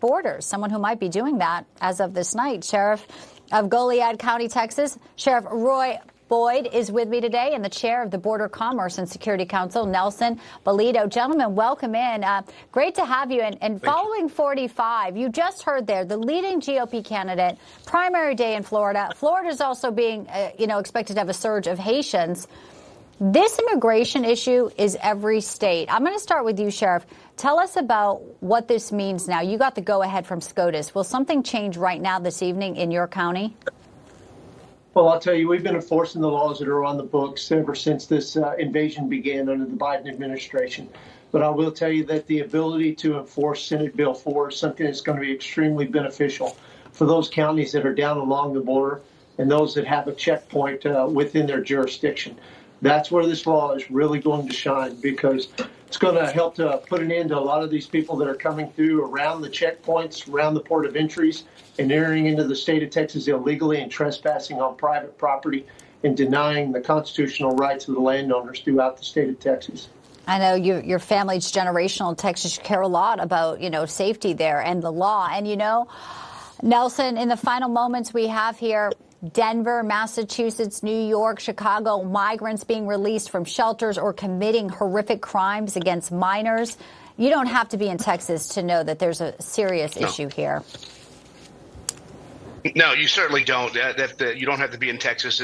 borders, someone who might be doing that as of this night. Sheriff of Goliad County, Texas, Sheriff Roy Boyd is with me today, and the chair of the Border Commerce and Security Council, Nelson Balido. Gentlemen, welcome in. Great to have you. And following 45, you just heard there, the leading GOP candidate, primary day in Florida. Florida is also being, expected to have a surge of Haitians. This immigration issue is every state. I'm going to start with you, Sheriff. Tell us about what this means now. You got the go-ahead from SCOTUS. Will something change right now this evening in your county? Well, I'll tell you, we've been enforcing the laws that are on the books ever since this invasion began under the Biden administration. But I will tell you that the ability to enforce Senate Bill 4 is something that's going to be extremely beneficial for those counties that are down along the border and those that have a checkpoint within their jurisdiction. That's where this law is really going to shine, because it's going to help to put an end to a lot of these people that are coming through around the checkpoints, around the port of entries, and entering into the state of Texas illegally and trespassing on private property and denying the constitutional rights of the landowners throughout the state of Texas. I know your family's generational in Texas. You care a lot about, safety there and the law. And, Nelson, in the final moments we have here, Denver, Massachusetts, New York, Chicago, migrants being released from shelters or committing horrific crimes against minors. You don't have to be in Texas to know that there's a serious issue here. No, you certainly don't. You don't have to be in Texas.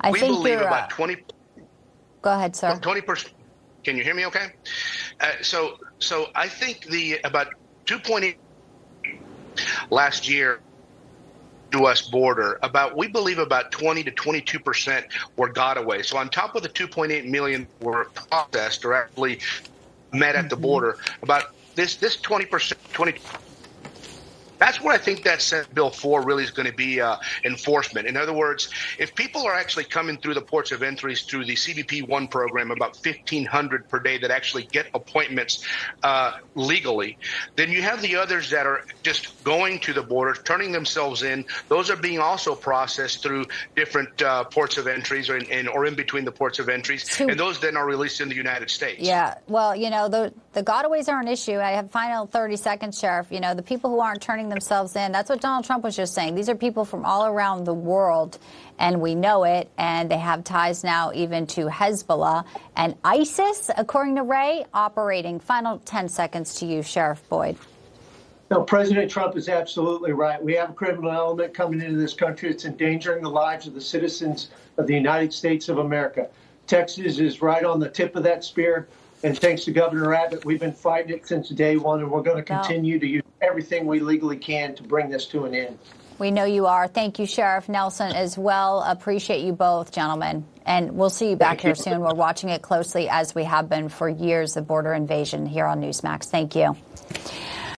We believe about 20. Go ahead, sir. 20%. Can you hear me? Okay. So I think about 2.8 last year U.S. border, we believe about 20 to 22% were got away. So on top of the 2.8 million were processed or actually met at the border, about this 20%, 20. That's what I think that Senate Bill 4 really is going to be enforcement. In other words, if people are actually coming through the ports of entries through the CBP-1 program, about 1,500 per day that actually get appointments legally, then you have the others that are just going to the border, turning themselves in. Those are being also processed through different ports of entries or in between the ports of entries, and those then are released in the United States. Yeah, well, the gotaways are an issue. I have final 30 seconds, Sheriff. The people who aren't turning themselves in. That's what Donald Trump was just saying. These are people from all around the world, and we know it, and they have ties now even to Hezbollah and ISIS, according to Ray, operating. Final 10 seconds to you, Sheriff Boyd. No, President Trump is absolutely right. We have a criminal element coming into this country. It's endangering the lives of the citizens of the United States of America. Texas is right on the tip of that spear. And thanks to Governor Abbott, we've been fighting it since day one, and we're going to continue to use everything we legally can to bring this to an end. We know you are. Thank you, Sheriff Nelson, as well. Appreciate you both, gentlemen. And we'll see you back here soon. We're watching it closely, as we have been for years, the border invasion here on NewsMax. Thank you.